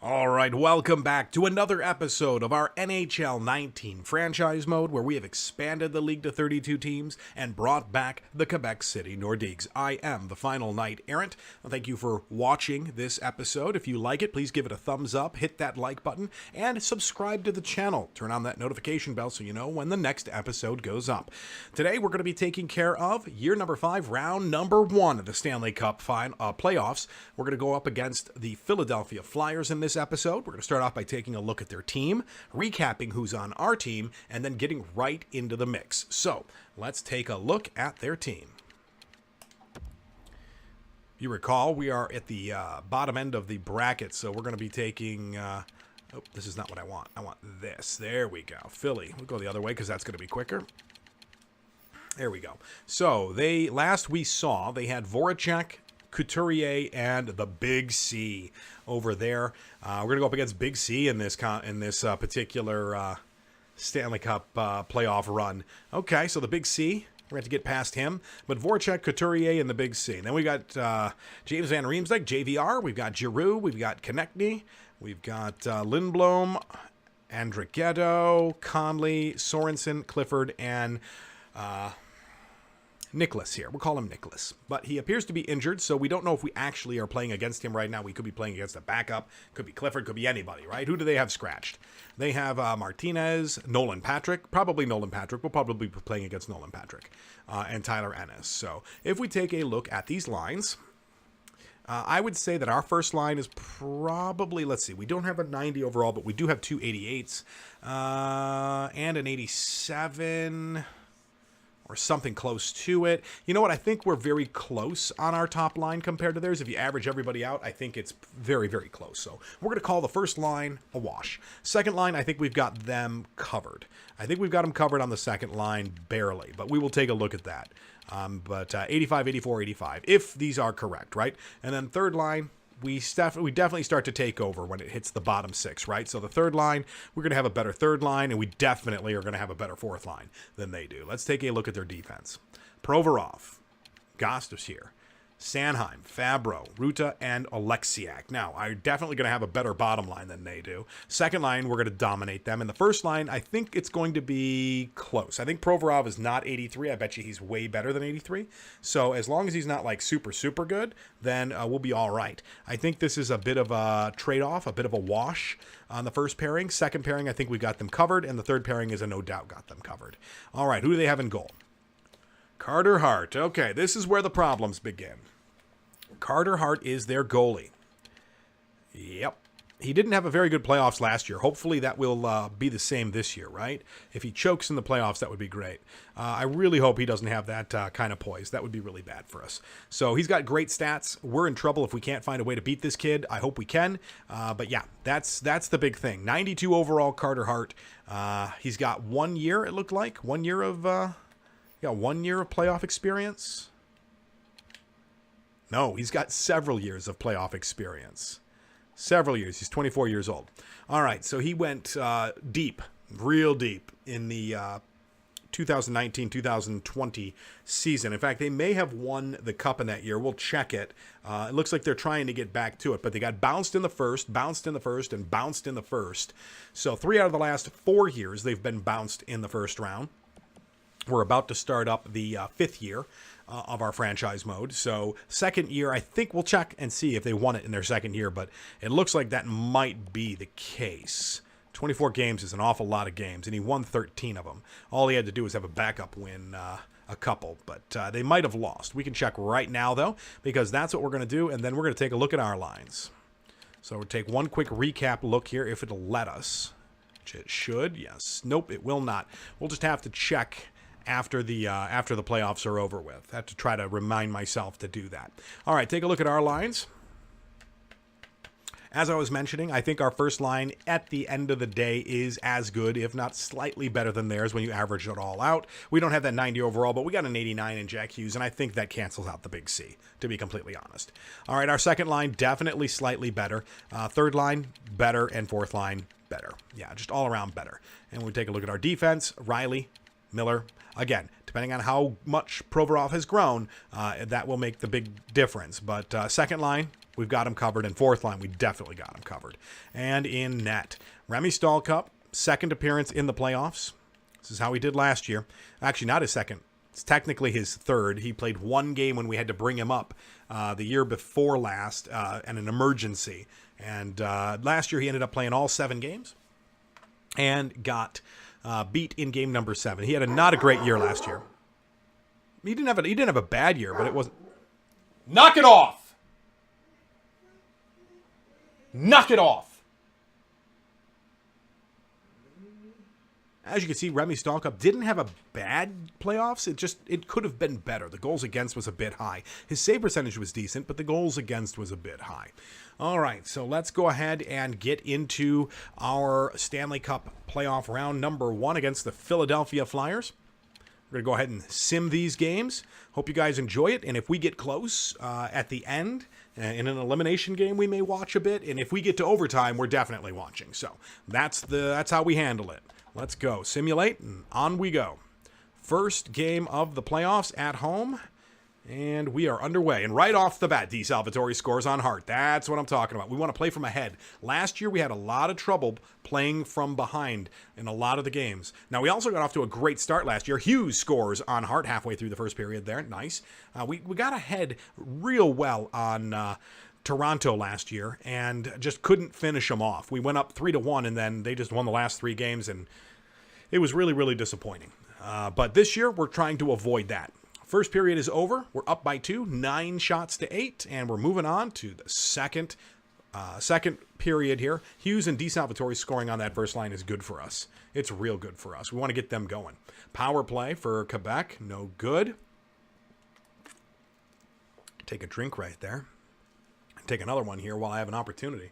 All right, welcome back to another episode of our NHL 19 franchise mode, where we have expanded the league to 32 teams and brought back the Quebec City Nordiques. I am the final Knight Errant. Thank you for watching this episode. If you like it, please give it a thumbs up, hit that like button, and subscribe to the channel. Turn on that notification bell so you know when the next episode goes up. Today, we're going to be taking care of year number 5, round number 1 of the Stanley Cup playoffs. We're going to go up against the Philadelphia Flyers in this episode. We're going to start off by taking a look at their team, recapping who's on our team, and then getting right into the mix. So let's take a look at their team. You recall, we are at the bottom end of the bracket, so we're going to be taking... oh, this is not what I want. I want this. There we go. Philly. We'll go the other way because that's going to be quicker. There we go. So last we saw, they had Voracek, Couturier, and the Big C over there. We're going to go up against Big C in this particular Stanley Cup playoff run. Okay, so the Big C, we're going to get past him. But Voracek, Couturier, and the Big C. Then we got James Van Riemsdyk, JVR. We've got Giroux. We've got Konechny. We've got Lindblom, Andrighetto, Conley, Sorensen, Clifford, and... Nicholas here. We'll call him Nicholas. But he appears to be injured, so we don't know if we actually are playing against him right now. We could be playing against a backup. Could be Clifford. Could be anybody, right? Who do they have scratched? They have Martinez, Nolan Patrick. Probably Nolan Patrick. We'll probably be playing against Nolan Patrick. And Tyler Ennis. So if we take a look at these lines... I would say that our first line is probably, let's see, we don't have a 90 overall, but we do have two 88s and an 87 or something close to it. You know what? I think we're very close on our top line compared to theirs. If you average everybody out, I think it's very, very close. So we're going to call the first line a wash. Second line, I think we've got them covered. I think we've got them covered on the second line barely, but we will take a look at that. But 85, 84, 85, if these are correct, right? And then third line, we definitely start to take over when it hits the bottom 6, right? So the third line, we're going to have a better third line, and we definitely are going to have a better fourth line than they do. Let's take a look at their defense. Provorov, Gostis here, Sanheim, Fabro, Ruta, and Oleksiak. Now, I'm definitely going to have a better bottom line than they do. Second line, we're going to dominate them. And the first line, I think it's going to be close. I think Provorov is not 83. I bet you he's way better than 83. So as long as he's not like super, super good, then we'll be all right. I think this is a bit of a trade-off, a bit of a wash on the first pairing. Second pairing, I think we got them covered. And the third pairing is a no doubt got them covered. All right, who do they have in goal? Carter Hart. Okay, this is where the problems begin. Carter Hart is their goalie. Yep. He didn't have a very good playoffs last year. Hopefully that will be the same this year, right? If he chokes in the playoffs, that would be great. I really hope he doesn't have that kind of poise. That would be really bad for us. So he's got great stats. We're in trouble if we can't find a way to beat this kid. I hope we can. But yeah, that's the big thing. 92 overall, Carter Hart. He's got 1 year, it looked like. 1 year of 1 year of playoff experience. No, he's got several years of playoff experience. Several years. He's 24 years old. All right, so he went deep, real deep in the 2019-2020 season. In fact, they may have won the Cup in that year. We'll check it. It looks like they're trying to get back to it, but they got bounced in the first, bounced in the first, and bounced in the first. So 3 out of the last 4 years, they've been bounced in the first round. We're about to start up the 5th year of our franchise mode. So second year, I think we'll check and see if they won it in their second year, but it looks like that might be the case. 24 games is an awful lot of games, and he won 13 of them. All he had to do was have a backup win a couple, but they might have lost. We can check right now, though, because that's what we're going to do, and then we're going to take a look at our lines. So we'll take one quick recap look here, if it'll let us. Which it should, yes. Nope, it will not. We'll just have to check after the playoffs are over with. I have to try to remind myself to do that. All right, take a look at our lines. As I was mentioning, I think our first line at the end of the day is as good, if not slightly better than theirs when you average it all out. We don't have that 90 overall, but we got an 89 in Jack Hughes, and I think that cancels out the Big C, to be completely honest. All right, our second line, definitely slightly better. Third line, better, and fourth line, better. Yeah, just all around better. And we take a look at our defense. Riley, Miller. Again, depending on how much Provorov has grown, that will make the big difference. But second line, we've got him covered. And fourth line, we definitely got him covered. And in net, Remy Stallcup, second appearance in the playoffs. This is how he did last year. Actually, not his second. It's technically his third. He played one game when we had to bring him up the year before last in an emergency. And last year he ended up playing all 7 games and got beat in game number 7. He had not a great year last year. He didn't have a bad year, but it wasn't. Knock it off! Knock it off! As you can see, Remy Stallcup didn't have a bad playoffs. It could have been better. The goals against was a bit high. His save percentage was decent, but the goals against was a bit high. All right, so let's go ahead and get into our Stanley Cup playoff round number 1 against the Philadelphia Flyers. We're going to go ahead and sim these games. Hope you guys enjoy it. And if we get close at the end, in an elimination game, we may watch a bit. And if we get to overtime, we're definitely watching. So that's how we handle it. Let's go. Simulate, and on we go. First game of the playoffs at home, and we are underway. And right off the bat, DeSalvatore scores on Hart. That's what I'm talking about. We want to play from ahead. Last year, we had a lot of trouble playing from behind in a lot of the games. Now, we also got off to a great start last year. Hughes scores on Hart halfway through the first period there. Nice. We got ahead real well on Toronto last year and just couldn't finish them off. We went up 3-1, and then they just won the last 3 games, and it was really, really disappointing. But this year, we're trying to avoid that. First period is over. We're up by 2, 9 shots to 8, and we're moving on to the second period here. Hughes and DeSalvatore scoring on that first line is good for us. It's real good for us. We want to get them going. Power play for Quebec, no good. Take a drink right there. Take another one here while I have an opportunity.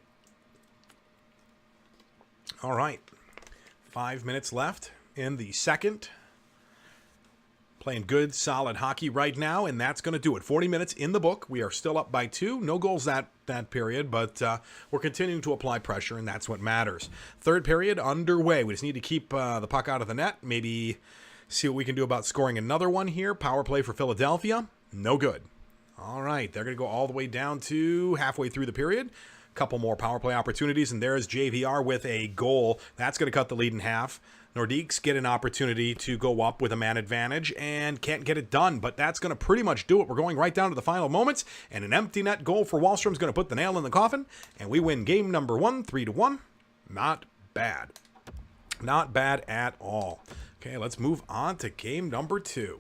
All right. 5 minutes left in the second. Playing good, solid hockey right now, and that's going to do it. 40 minutes in the book. We are still up by 2. No goals that period, but we're continuing to apply pressure, and that's what matters. Third period underway. We just need to keep the puck out of the net. Maybe see what we can do about scoring another one here. Power play for Philadelphia. No good. All right, they're going to go all the way down to halfway through the period. Couple more power play opportunities, and there's JVR with a goal. That's going to cut the lead in half. Nordiques get an opportunity to go up with a man advantage and can't get it done, but that's going to pretty much do it. We're going right down to the final moments, and an empty net goal for Wahlstrom's going to put the nail in the coffin, and we win game number 1, 3-1. Not bad. Not bad at all. Okay, let's move on to game number 2.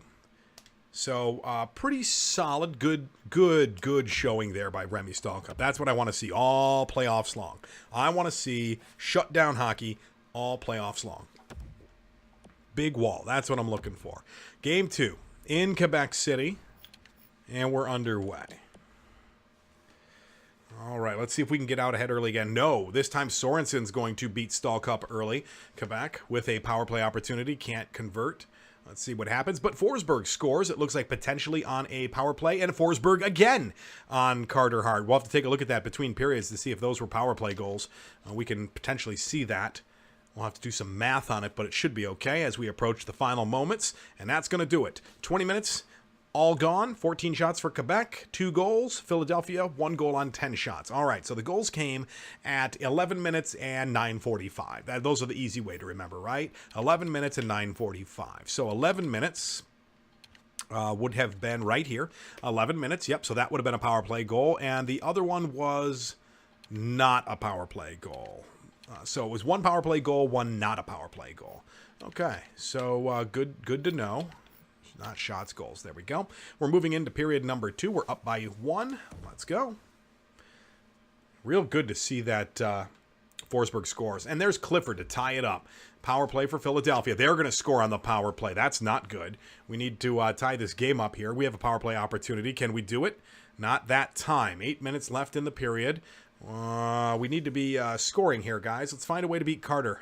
So, pretty solid, good showing there by Remy Stallcup. That's what I want to see all playoffs long. I want to see shutdown hockey all playoffs long. Big wall. That's what I'm looking for. Game 2 in Quebec City, and we're underway. All right, let's see if we can get out ahead early again. No, this time Sorensen's going to beat Stallcup early. Quebec with a power play opportunity. Can't convert. Let's see what happens. But Forsberg scores. It looks like potentially on a power play. And Forsberg again on Carter Hart. We'll have to take a look at that between periods to see if those were power play goals. We can potentially see that. We'll have to do some math on it, but it should be okay as we approach the final moments. And that's going to do it. 20 minutes, all gone. 14 shots for Quebec, 2 goals. Philadelphia, 1 goal on 10 shots. All right, so the goals came at 11 minutes and 9:45. Those are the easy way to remember, right? 11 minutes and 9:45. So 11 minutes would have been right here. 11 minutes, yep, so that would have been a power play goal. And the other one was not a power play goal. So it was 1 power play goal, 1 not a power play goal. Okay, so good to know. Not shots, goals. There we go. We're moving into period number 2. We're up by 1. Let's go. Real good to see that Forsberg scores. And there's Clifford to tie it up. Power play for Philadelphia. They're going to score on the power play. That's not good. We need to tie this game up here. We have a power play opportunity. Can we do it? Not that time. 8 minutes left in the period. We need to be scoring here, guys. Let's find a way to beat Carter.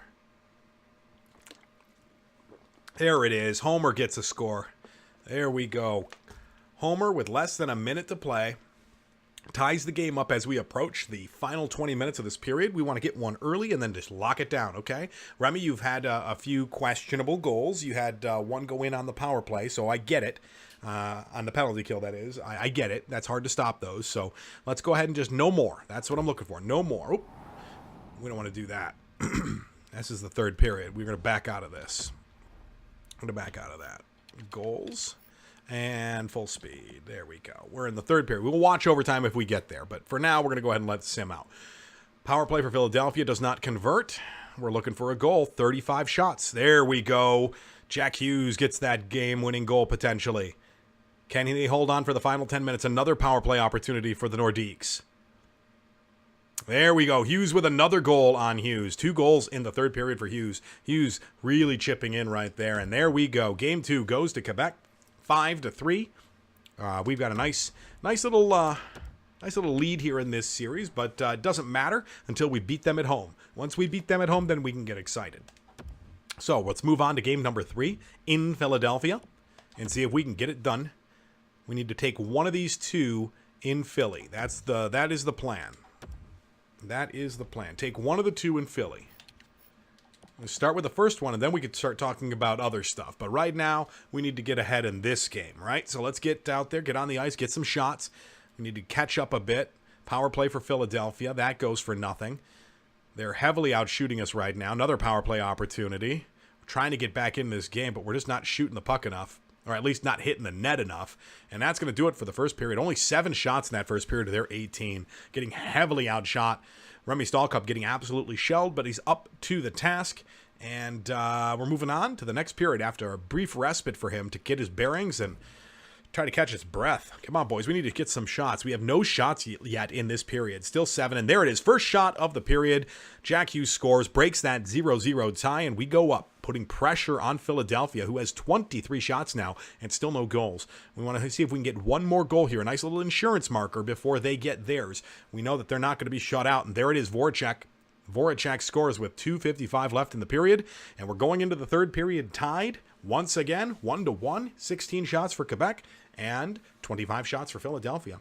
There it is. Homer gets a score. There we go. Homer with less than a minute to play ties the game up as we approach the final 20 minutes of this period. We want to get one early and then just lock it down, okay? Remy, you've had a few questionable goals. You had one go in on the power play, so I get it. On the penalty kill, that is. I get it. That's hard to stop those, so let's go ahead and just no more. That's what I'm looking for. No more. Oop. We don't want to do that. This is the third period. We're going to back out of this. I'm going to back out of that. Goals. And full speed. There we go. We're in the third period. We'll watch overtime if we get there. But for now, we're going to go ahead and let the sim out. Power play for Philadelphia does not convert. We're looking for a goal. 35 shots. There we go. Jack Hughes gets that game-winning goal potentially. Can he hold on for the final 10 minutes? Another power play opportunity for the Nordiques. There we go. Hughes with another goal on Hughes. 2 goals in the third period for Hughes. Hughes really chipping in right there. And there we go. Game 2 goes to Quebec. 5-3. We've got a nice little lead here in this series, but it doesn't matter until we beat them at home. Once we beat them at home, then we can get excited. So let's move on to game number 3 in Philadelphia and see if we can get it done. We need to take one of these 2 in Philly. That is the plan. That is the plan. Take one of the 2 in Philly. We'll start with the first one, and then we could start talking about other stuff. But right now, we need to get ahead in this game, right? So let's get out there, get on the ice, get some shots. We need to catch up a bit. Power play for Philadelphia. That goes for nothing. They're heavily outshooting us right now. Another power play opportunity. We're trying to get back in this game, but we're just not shooting the puck enough, or at least not hitting the net enough. And that's going to do it for the first period. Only 7 shots in that first period. They're 18. Getting heavily outshot. Remy Stallcup getting absolutely shelled, but he's up to the task. And we're moving on to the next period after a brief respite for him to get his bearings and try to catch his breath. Come on, boys. We need to get some shots. We have no shots yet in this period. Still 7, and there it is. First shot of the period. Jack Hughes scores, breaks that 0-0 tie, and we go up, putting pressure on Philadelphia, who has 23 shots now and still no goals. We want to see if we can get one more goal here, a nice little insurance marker before they get theirs. We know that they're not going to be shut out, and there it is, Voracek. Voracek scores with 2:55 left in the period, and we're going into the third period tied once again, 1-1, 16 shots for Quebec and 25 shots for Philadelphia.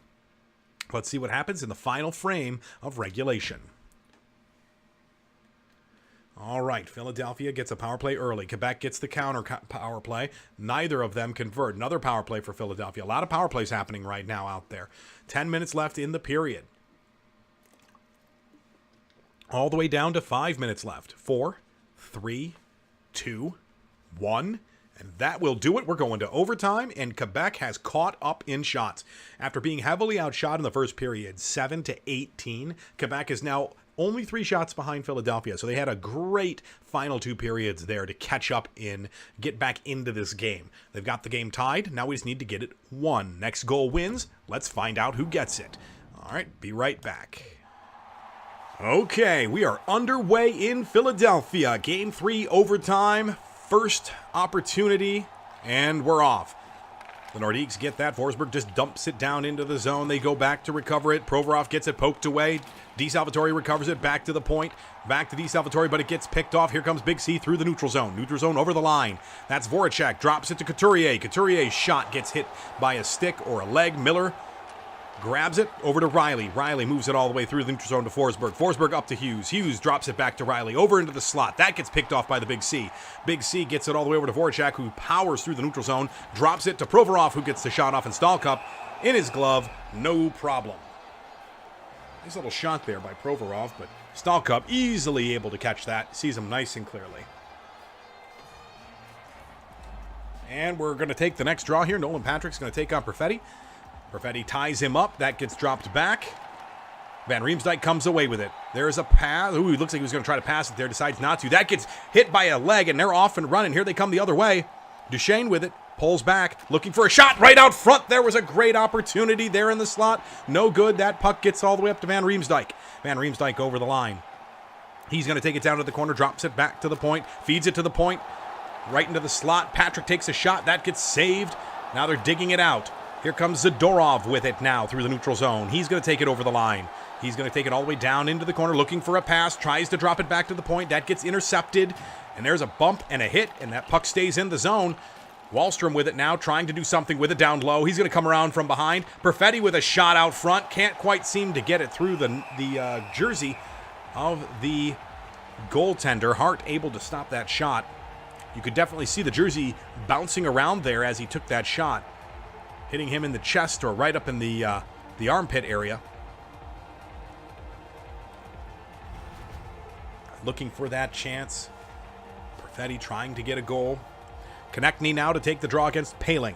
Let's see what happens in the final frame of regulation. All right, Philadelphia gets a power play early. Quebec gets the counter power play. Neither of them convert. Another power play for Philadelphia. A lot of power plays happening right now out there. 10 minutes left in the period. All the way down to 5 minutes left. 4, 3, 2, 1. And that will do it. We're going to overtime, and Quebec has caught up in shots. After being heavily outshot in the first period, 7-18, Quebec is now only 3 shots behind Philadelphia. So they had a great final 2 periods there to catch up in, get back into this game. They've got the game tied. Now we just need to get it won. Next goal wins. Let's find out who gets it. All right, be right back. Okay, we are underway in Philadelphia. Game 3 overtime. First opportunity, and we're off. The Nordiques get that. Forsberg just dumps it down into the zone. They go back to recover it. Provorov gets it poked away. DeSalvatore recovers it back to the point. Back to DeSalvatore, but it gets picked off. Here comes Big C through the neutral zone. Neutral zone over the line. That's Voracek. Drops it to Couturier. Couturier's shot gets hit by a stick or a leg. Miller grabs it over to Riley. Riley moves it all the way through the neutral zone to Forsberg. Forsberg up to Hughes. Hughes drops it back to Riley. Over into the slot. That gets picked off by the Big C. Big C gets it all the way over to Voracek, who powers through the neutral zone. Drops it to Provorov, who gets the shot off, and Stallcup in his glove. No problem. Nice little shot there by Provorov, but Stallcup easily able to catch that. Sees him nice and clearly. And we're going to take the next draw here. Nolan Patrick's going to take on Perfetti. Perfetti ties him up. That gets dropped back. Van Riemsdyk comes away with it. There's a pass. Ooh, it looks like he was going to try to pass it there. Decides not to. That gets hit by a leg, and they're off and running. Here they come the other way. Duchesne with it. Pulls back. Looking for a shot right out front. There was a great opportunity there in the slot. No good. That puck gets all the way up to Van Riemsdyk. Van Riemsdyk over the line. He's going to take it down to the corner. Drops it back to the point. Feeds it to the point. Right into the slot. Patrick takes a shot. That gets saved. Now they're digging it out. Here comes Zadorov with it now through the neutral zone. He's going to take it over the line. He's going to take it all the way down into the corner, looking for a pass, tries to drop it back to the point. That gets intercepted, and there's a bump and a hit, and that puck stays in the zone. Wallstrom with it now, trying to do something with it down low. He's going to come around from behind. Perfetti with a shot out front. Can't quite seem to get it through the jersey of the goaltender. Hart able to stop that shot. You could definitely see the jersey bouncing around there as he took that shot, hitting him in the chest or right up in the armpit area. Looking for that chance. Perfetti trying to get a goal. Konechny now to take the draw against Poehling.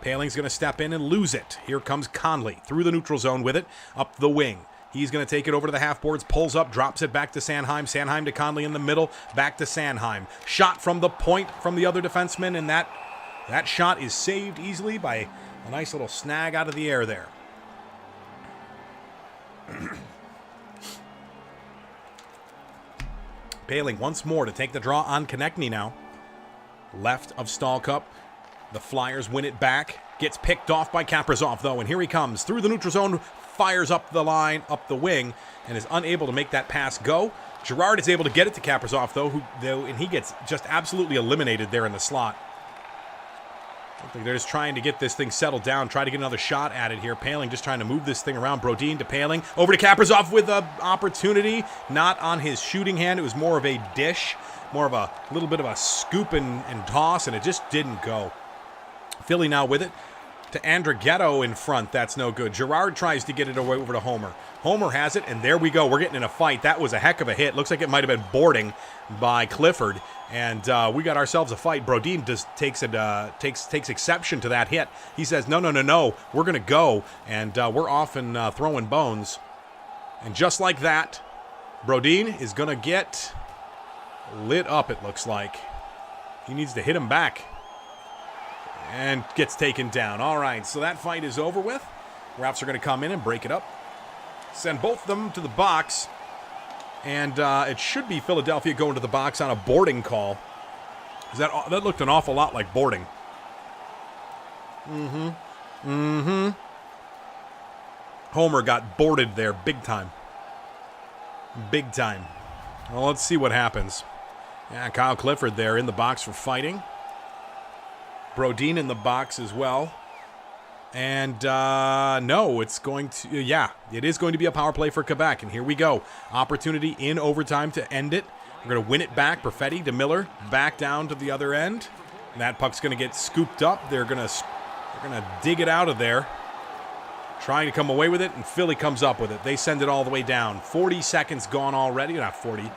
Poehling's going to step in and lose it. Here comes Conley through the neutral zone with it, up the wing. He's going to take it over to the half boards, pulls up, drops it back to Sanheim. Sanheim to Conley in the middle, back to Sanheim. Shot from the point from the other defenseman, and that shot is saved easily by a nice little snag out of the air there. Poehling once more to take the draw on Konechny now. Left of Stalcup. The Flyers win it back. Gets picked off by Kaprizov, though, and here he comes through the neutral zone, fires up the line, up the wing, and is unable to make that pass go. Girard is able to get it to Kaprizov, though, and he gets just absolutely eliminated there in the slot. I think they're just trying to get this thing settled down, try to get another shot at it here. Poehling just trying to move this thing around. Brodin to Poehling. Over to Kaprizov with an opportunity. Not on his shooting hand. It was more of a dish. More of a little bit of a scoop and toss, and it just didn't go. Philly now with it to Andrighetto in front. That's no good. Girard tries to get it away over to Homer. Homer has it, and there we go. We're getting in a fight. That was a heck of a hit. Looks like it might have been boarding by Clifford, and we got ourselves a fight. Brodin just takes exception to that hit. He says, no, we're going to go, and we're off and throwing bones. And just like that, Brodin is going to get lit up, it looks like. He needs to hit him back. And gets taken down. All right, so that fight is over with. Refs are going to come in and break it up. Send both of them to the box. And it should be Philadelphia going to the box on a boarding call. That looked an awful lot like boarding. Homer got boarded there big time. Big time. Well, let's see what happens. Yeah, Kyle Clifford there in the box for fighting. Brodin in the box as well. And no, it's going to, it is going to be a power play for Quebec. And here we go. Opportunity in overtime to end it. We're going to win it back. Perfetti to Miller. Back down to the other end. And that puck's going to get scooped up. They're going to dig it out of there. Trying to come away with it, and Philly comes up with it. They send it all the way down. 40 seconds gone already. Not 40.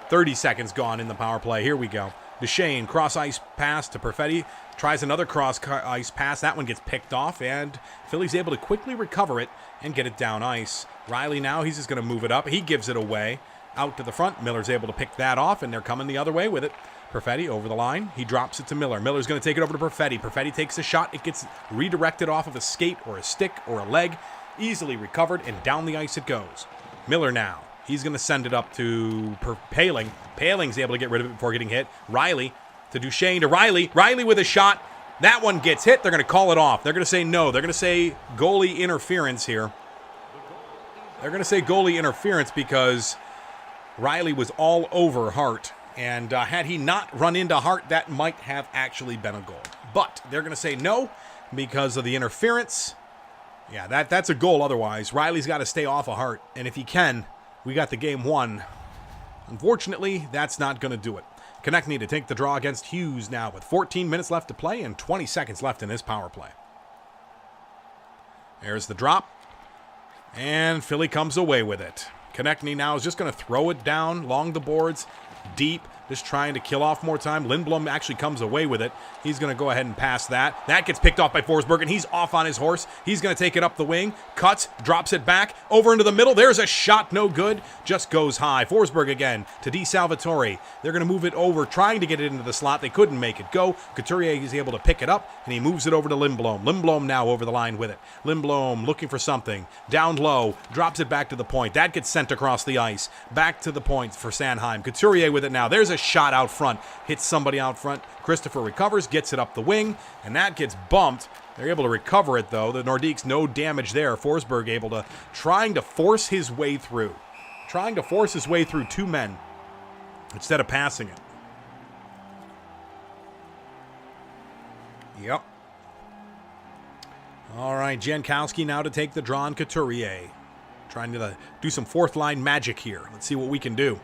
30 seconds gone in the power play. Here we go. Duchesne, cross-ice pass to Perfetti. Tries another cross-ice pass. That one gets picked off, and Philly's able to quickly recover it and get it down ice. Riley now, he's just going to move it up. He gives it away out to the front. Miller's able to pick that off, and they're coming the other way with it. Perfetti over the line. He drops it to Miller. Miller's going to take it over to Perfetti. Perfetti takes a shot. It gets redirected off of a skate or a stick or a leg. Easily recovered, and down the ice it goes. Miller now. He's going to send it up to Poehling. Poehling's able to get rid of it before getting hit. Riley to Duchesne to Riley. Riley with a shot. That one gets hit. They're going to call it off. They're going to say no. They're going to say goalie interference here. They're going to say goalie interference because Riley was all over Hart. And had he not run into Hart, that might have actually been a goal. But they're going to say no because of the interference. Yeah, that's a goal otherwise. Riley's got to stay off of Hart. And if he can, we got the game won. Unfortunately, that's not going to do it. Konechny to take the draw against Hughes now with 14 minutes left to play and 20 seconds left in this power play. There's the drop. And Philly comes away with it. Konechny now is just going to throw it down along the boards, deep, just trying to kill off more time. Lindblom actually comes away with it. He's going to go ahead and pass that. That gets picked off by Forsberg, and he's off on his horse. He's going to take it up the wing, cuts, drops it back, over into the middle. There's a shot, no good, just goes high. Forsberg again to Di Salvatore. They're going to move it over, trying to get it into the slot. They couldn't make it go. Couturier is able to pick it up, and he moves it over to Lindblom. Lindblom now over the line with it. Lindblom looking for something. Down low, drops it back to the point. That gets sent across the ice. Back to the point for Sanheim. Couturier with it now. There's a shot out front. Hits somebody out front. Christopher recovers, gets it up the wing, and that gets bumped. They're able to recover it, though. The Nordiques, no damage there. Forsberg able to, trying to force his way through. Trying to force his way through two men instead of passing it. Yep. All right, Jankowski now to take the draw on Couturier. Trying to do some fourth line magic here. Let's see what we can do.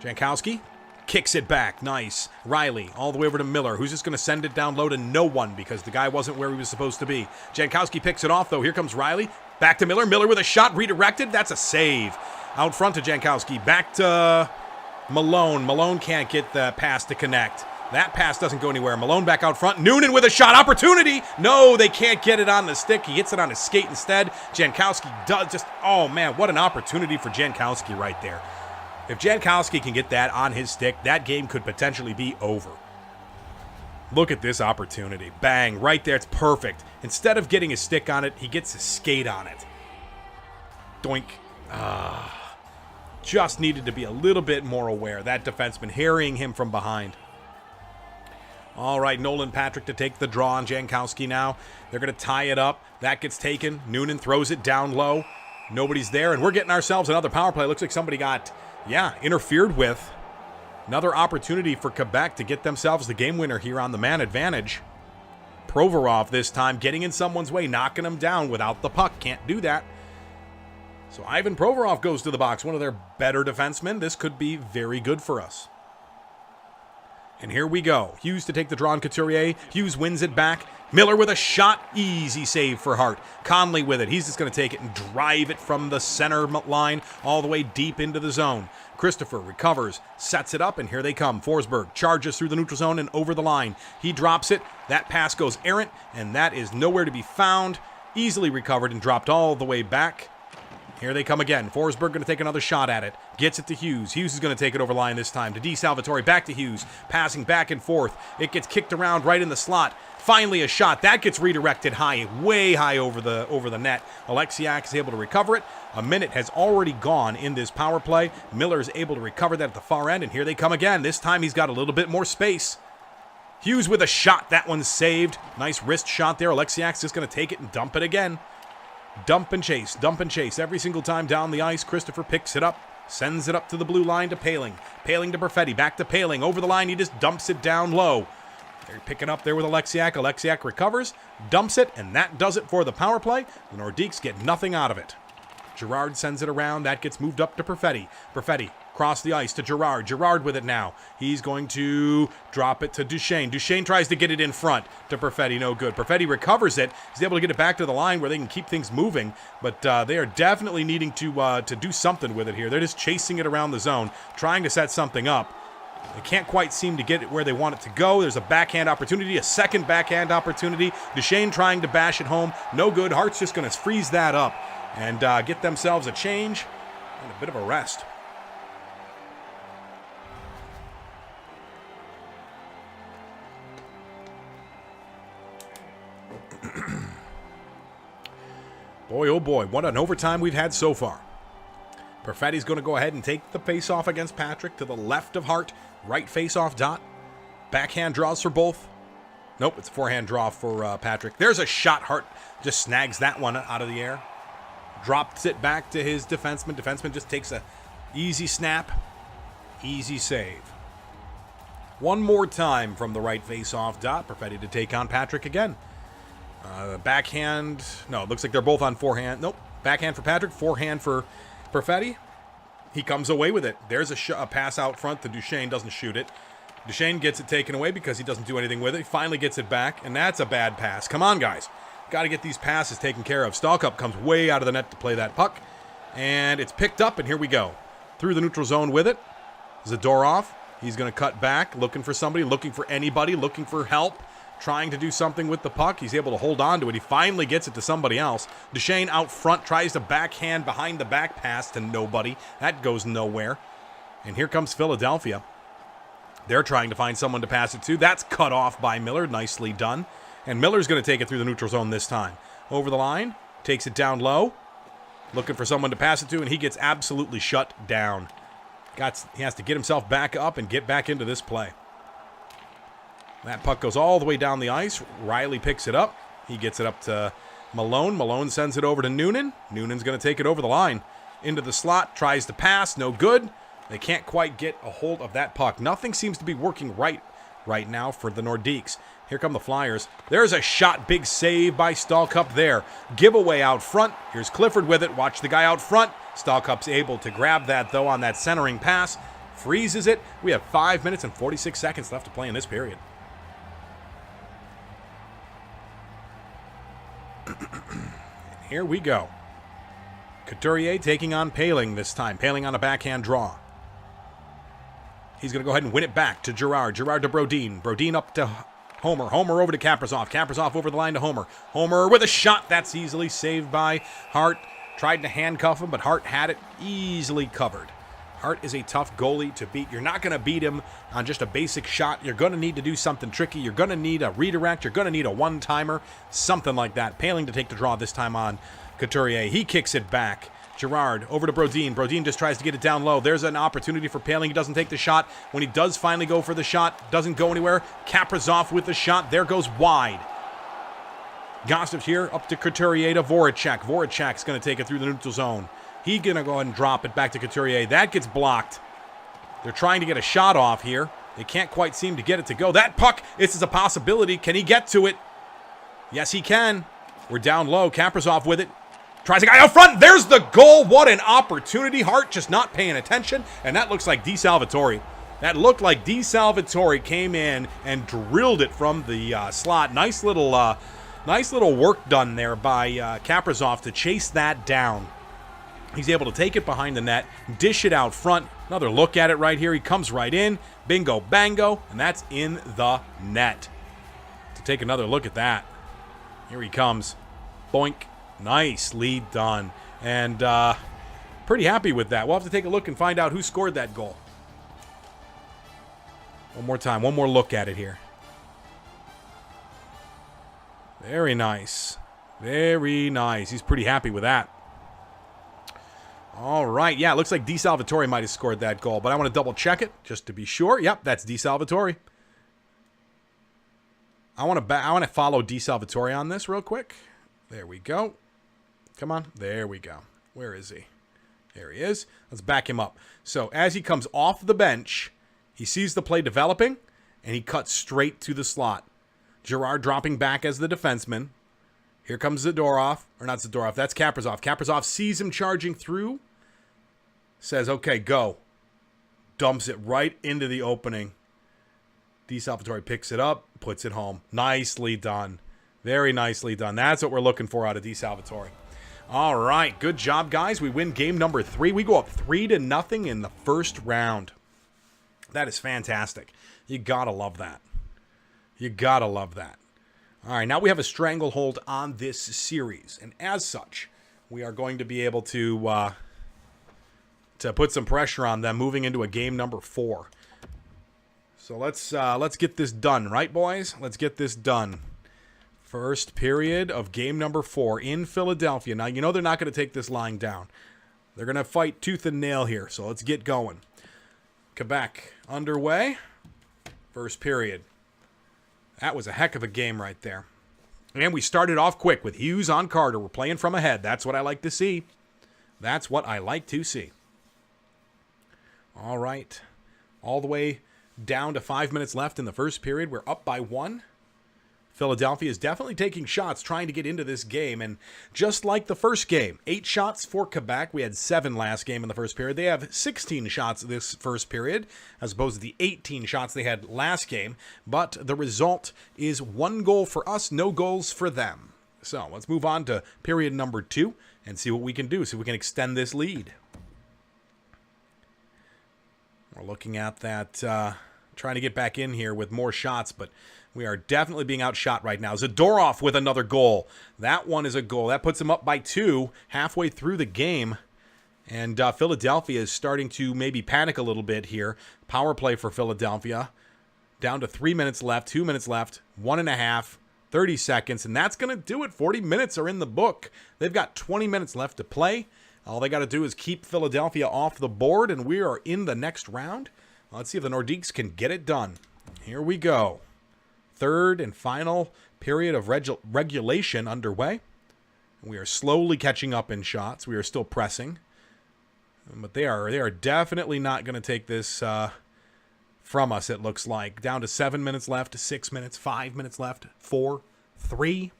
Jankowski kicks it back. Nice. Riley all the way over to Miller, who's just going to send it down low to no one because the guy wasn't where he was supposed to be. Jankowski picks it off, though. Here comes Riley. Back to Miller. Miller with a shot redirected. That's a save. Out front to Jankowski. Back to Malone. Malone can't get the pass to connect. That pass doesn't go anywhere. Malone back out front. Noonan with a shot opportunity. No, they can't get it on the stick. He hits it on his skate instead. Jankowski does just, oh man, what an opportunity for Jankowski right there. If Jankowski can get that on his stick, that game could potentially be over. Look at this opportunity. Bang, right there. It's perfect. Instead of getting his stick on it, he gets his skate on it. Doink. Just needed to be a little bit more aware. That defenseman harrying him from behind. All right, Nolan Patrick to take the draw on Jankowski now. They're going to tie it up. That gets taken. Noonan throws it down low. Nobody's there, and we're getting ourselves another power play. Looks like somebody got, interfered with. Another opportunity for Quebec to get themselves the game winner here on the man advantage. Provorov this time getting in someone's way, knocking him down without the puck. Can't do that. So Ivan Provorov goes to the box, one of their better defensemen. This could be very good for us. And here we go. Hughes to take the draw on Couturier. Hughes wins it back. Miller with a shot. Easy save for Hart. Conley with it. He's just going to take it and drive it from the center line all the way deep into the zone. Christopher recovers, sets it up, and here they come. Forsberg charges through the neutral zone and over the line. He drops it. That pass goes errant, and that is nowhere to be found. Easily recovered and dropped all the way back. Here they come again. Forsberg going to take another shot at it. Gets it to Hughes. Hughes is going to take it over line this time. To D. Salvatore. Back to Hughes. Passing back and forth. It gets kicked around right in the slot. Finally a shot. That gets redirected high. Way high over the net. Alexiak is able to recover it. A minute has already gone in this power play. Miller is able to recover that at the far end. And here they come again. This time he's got a little bit more space. Hughes with a shot. That one's saved. Nice wrist shot there. Alexiak's just going to take it and dump it again. Dump and chase every single time down the ice. Christopher picks it up, sends it up to the blue line to Paling. Paling to Perfetti, back to Paling. Over the line, he just dumps it down low. They're picking up there with Alexiak. Alexiak recovers, dumps it, and that does it for the power play. The Nordiques get nothing out of it. Girard sends it around. That gets moved up to Perfetti. Perfetti across the ice to Girard. Girard with it now. He's going to drop it to Duchesne. Duchesne tries to get it in front to Perfetti. No good. Perfetti recovers it. He's able to get it back to the line where they can keep things moving. But they are definitely needing to do something with it here. They're just chasing it around the zone, trying to set something up. They can't quite seem to get it where they want it to go. There's a backhand opportunity, a second backhand opportunity. Duchesne trying to bash it home. No good. Hart's just going to freeze that up and get themselves a change and a bit of a rest. Boy, oh boy, what an overtime we've had so far. Perfetti's going to go ahead and take the face-off against Patrick to the left of Hart. Right face-off dot. Backhand draws for both. Nope, it's a forehand draw for Patrick. There's a shot. Hart just snags that one out of the air. Drops it back to his defenseman. Defenseman just takes a easy snap. Easy save. One more time from the right face-off dot. Perfetti to take on Patrick again. Backhand. No, it looks like they're both on forehand. Nope. Backhand for Patrick. Forehand for Perfetti. He comes away with it. There's a pass out front to Duchesne. Doesn't shoot it. Duchesne gets it taken away because he doesn't do anything with it. He finally gets it back, and that's a bad pass. Come on, guys. Got to get these passes taken care of. Stalkup comes way out of the net to play that puck. And it's picked up, and here we go. Through the neutral zone with it. Zadorov. He's going to cut back, looking for somebody, looking for anybody, looking for help. Trying to do something with the puck. He's able to hold on to it. He finally gets it to somebody else. Duchesne out front tries to backhand behind the back pass to nobody. That goes nowhere. And here comes Philadelphia. They're trying to find someone to pass it to. That's cut off by Miller. Nicely done. And Miller's going to take it through the neutral zone this time. Over the line. Takes it down low. Looking for someone to pass it to, and he gets absolutely shut down. He has to get himself back up and get back into this play. That puck goes all the way down the ice. Riley picks it up. He gets it up to Malone. Malone sends it over to Noonan. Noonan's going to take it over the line. Into the slot. Tries to pass. No good. They can't quite get a hold of that puck. Nothing seems to be working right now for the Nordiques. Here come the Flyers. There's a shot. Big save by Stallcup there. Giveaway out front. Here's Clifford with it. Watch the guy out front. Stallcup's able to grab that, though, on that centering pass. Freezes it. We have 5 minutes and 46 seconds left to play in this period. Here we go. Couturier taking on Poehling this time. Poehling on a backhand draw. He's going to go ahead and win it back to Girard. Girard to Brodin. Brodin up to Homer. Homer over to Kaprizov. Kaprizov over the line to Homer. Homer with a shot. That's easily saved by Hart. Tried to handcuff him, but Hart had it easily covered. Hart is a tough goalie to beat. You're not going to beat him on just a basic shot. You're going to need to do something tricky. You're going to need a redirect. You're going to need a one-timer, something like that. Poehling to take the draw this time on Couturier. He kicks it back. Girard over to Brodin. Brodin just tries to get it down low. There's an opportunity for Poehling. He doesn't take the shot. When he does finally go for the shot, doesn't go anywhere. Kaprizov with the shot. There goes wide. Gossip here up to Couturier to Voracek. Voracek's going to take it through the neutral zone. He's going to go ahead and drop it back to Couturier. That gets blocked. They're trying to get a shot off here. They can't quite seem to get it to go. That puck, this is a possibility. Can he get to it? Yes, he can. We're down low. Kaprizov with it. Tries a guy out front. There's the goal. What an opportunity. Hart just not paying attention. And that looks like DeSalvatore. That looked like DeSalvatore came in and drilled it from the slot. Nice little work done there by Kaprizov to chase that down. He's able to take it behind the net, dish it out front. Another look at it right here. He comes right in. Bingo, bango. And that's in the net. To take another look at that. Here he comes. Boink. Nice lead done. And pretty happy with that. We'll have to take a look and find out who scored that goal. One more time. One more look at it here. Very nice. Very nice. He's pretty happy with that. All right. Yeah, it looks like DeSalvatore might have scored that goal, but I want to double check it just to be sure. Yep, that's DeSalvatore. I want to follow DeSalvatore on this real quick. There we go. Come on. There we go. Where is he? There he is. Let's back him up. So as he comes off the bench, he sees the play developing, and he cuts straight to the slot. Girard dropping back as the defenseman. Here comes Zadorov. Or not Zadorov. That's Kaprizov. Kaprizov sees him charging through. Says, okay, go. Dumps it right into the opening. DeSalvatore picks it up. Puts it home. Nicely done. Very nicely done. That's what we're looking for out of DeSalvatore. All right. Good job, guys. We win game number 3. We go up 3-0 in the first round. That is fantastic. You gotta love that. You gotta love that. All right, now we have a stranglehold on this series, and as such, we are going to be able to put some pressure on them moving into a game number 4. So let's get this done, right, boys? Let's get this done. First period of game number 4 in Philadelphia. Now, you know they're not going to take this lying down. They're going to fight tooth and nail here, so let's get going. Quebec underway. First period. That was a heck of a game right there. And we started off quick with Hughes on Carter. We're playing from ahead. That's what I like to see. That's what I like to see. All right. All the way down to 5 minutes left in the first period. We're up by 1. Philadelphia is definitely taking shots, trying to get into this game. And just like the first game, 8 shots for Quebec. We had 7 last game in the first period. They have 16 shots this first period, as opposed to the 18 shots they had last game. But the result is 1 goal for us, no goals for them. So let's move on to period number 2 and see what we can do, see if we can extend this lead. We're looking at that, trying to get back in here with more shots, but we are definitely being outshot right now. Zadorov with another goal. That one is a goal. That puts him up by 2 halfway through the game. And Philadelphia is starting to maybe panic a little bit here. Power play for Philadelphia. Down to 3 minutes left, 2 minutes left, 1.5, 30 seconds. And that's going to do it. 40 minutes are in the book. They've got 20 minutes left to play. All they got to do is keep Philadelphia off the board, and we are in the next round. Let's see if the Nordiques can get it done. Here we go. Third and final period of regulation underway. We are slowly catching up in shots. We are still pressing. But they are definitely not going to take this from us, it looks like. Down to 7 minutes left, 6 minutes, 5 minutes left, 4, 3,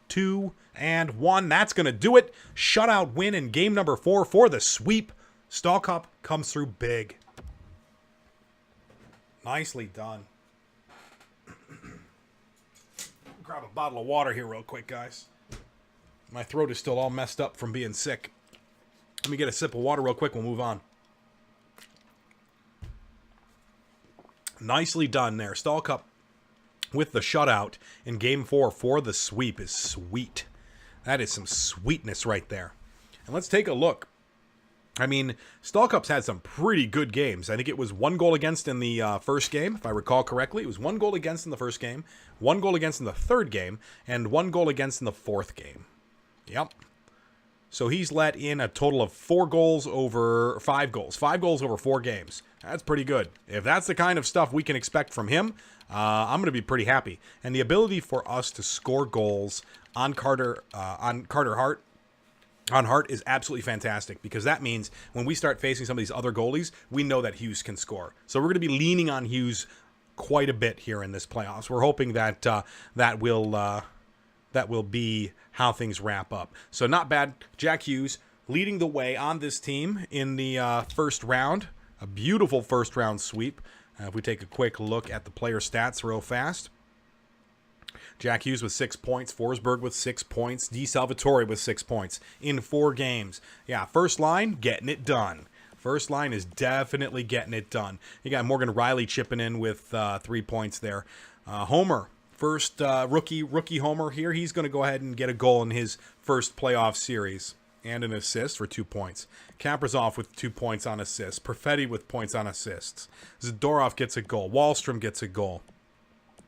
2, and 1. That's going to do it. Shutout win in game number 4 for the sweep. Stall Cup comes through big. Nicely done. Grab a bottle of water here real quick, guys. My throat is still all messed up from being sick. Let me get a sip of water real quick. We'll move on. Nicely done there. Stall Cup with the shutout in game 4 for the sweep is sweet. That is some sweetness right there. And let's take a look. I mean, Stall Cup's had some pretty good games. I think it was 1 goal against in the first game, if I recall correctly. It was 1 goal against in the first game, 1 goal against in the third game, and 1 goal against in the fourth game. Yep. So he's let in a total of 4 goals over 5 goals. 5 goals over 4 games. That's pretty good. If that's the kind of stuff we can expect from him, I'm going to be pretty happy. And the ability for us to score goals on Carter Hart, on Hart, is absolutely fantastic, because that means when we start facing some of these other goalies, we know that Hughes can score. So we're going to be leaning on Hughes quite a bit here in this playoffs. We're hoping that that will be how things wrap up. So not bad. Jack Hughes leading the way on this team in the first round. A beautiful first round sweep. If we take a quick look at the player stats real fast. Jack Hughes with 6 points, Forsberg with 6 points, DeSalvatore with 6 points in 4 games. Yeah, first line, getting it done. First line is definitely getting it done. You got Morgan Riley chipping in with 3 points there. Homer, first rookie Homer here. He's going to go ahead and get a goal in his first playoff series and an assist for 2 points. Kaprizov with 2 points on assists. Perfetti with points on assists. Zadorov gets a goal. Wallstrom gets a goal.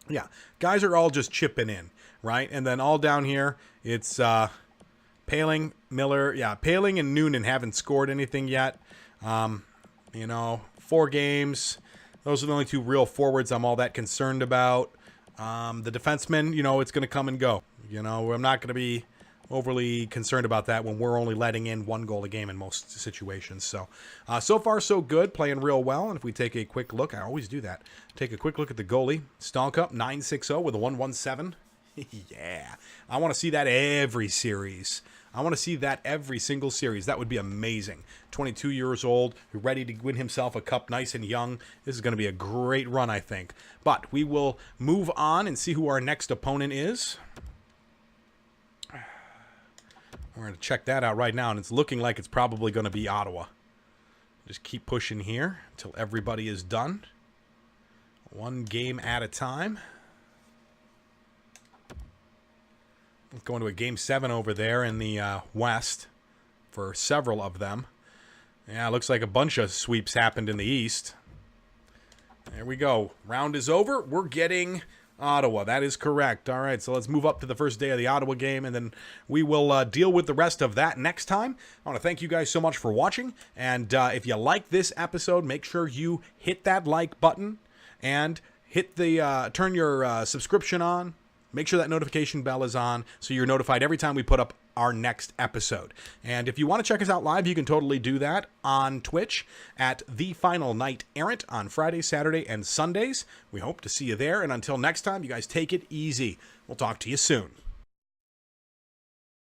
Yeah, guys are all just chipping in, right? And then all down here, it's Paling, Miller. Yeah, Paling and Noonan haven't scored anything yet. 4 games. Those are the only 2 real forwards I'm all that concerned about. The defensemen, it's going to come and go. I'm not going to be overly concerned about that when we're only letting in 1 goal a game in most situations. So far so good, playing real well. And if we take a quick look, I always do that. Take a quick look at the goalie. Stall Cup 9-6-0 with a 1-1-7. Yeah, I want to see that every series. I want to see that every single series. That would be amazing. 22 years old, ready to win himself a cup nice and young. This is going to be a great run, I think. But we will move on and see who our next opponent is. We're going to check that out right now, and it's looking like it's probably going to be Ottawa. Just keep pushing here until everybody is done. 1 game at a time. Let's go into a game 7 over there in the West for several of them. Yeah, it looks like a bunch of sweeps happened in the East. There we go. Round is over. We're getting Ottawa. That is correct. All right, so let's move up to the first day of the Ottawa game, and then we will deal with the rest of that next time. I want to thank you guys so much for watching, and if you like this episode, make sure you hit that like button and hit the turn your subscription on. Make sure that notification bell is on so you're notified every time we put up our next episode. And if you want to check us out live, you can totally do that on Twitch at The Final Knight Errant on Friday, Saturday, and Sundays. We hope to see you there. And until next time, you guys take it easy. We'll talk to you soon.